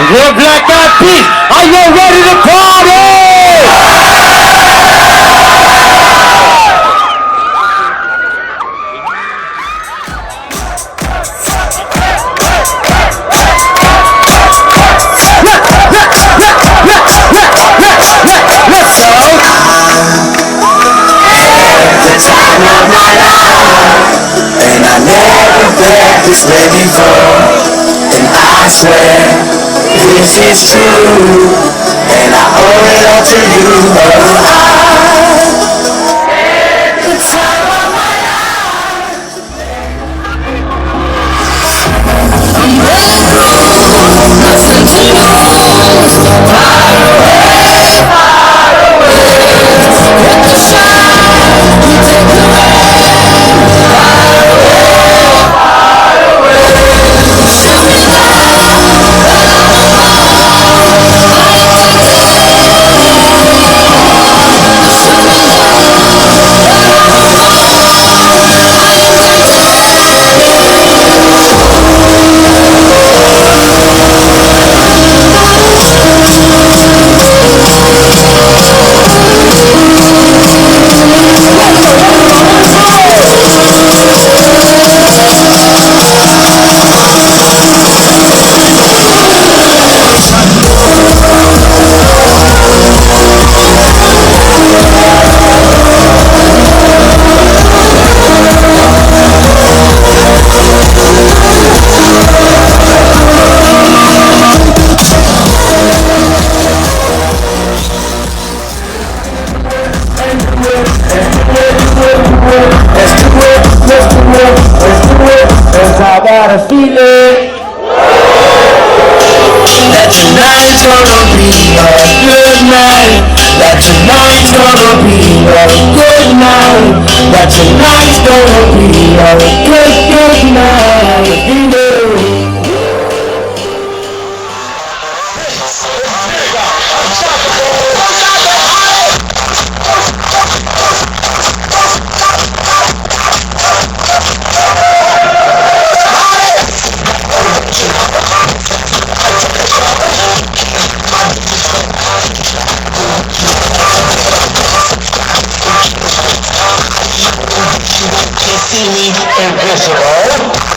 The Black Eyed Peas, are you ready to party? Let's go! The time of my life, and I never felt this way before, and I swear this is true, and I owe it all to you. Oh, the time of my life. I'm ready to go. Nothing to lose. Far away, far away. With the sun, you take the rain. Far away, far away. Show me love. I got a feeling that tonight's gonna be a good night. That tonight's gonna be a good night. That tonight's gonna be a good night. See me invisible.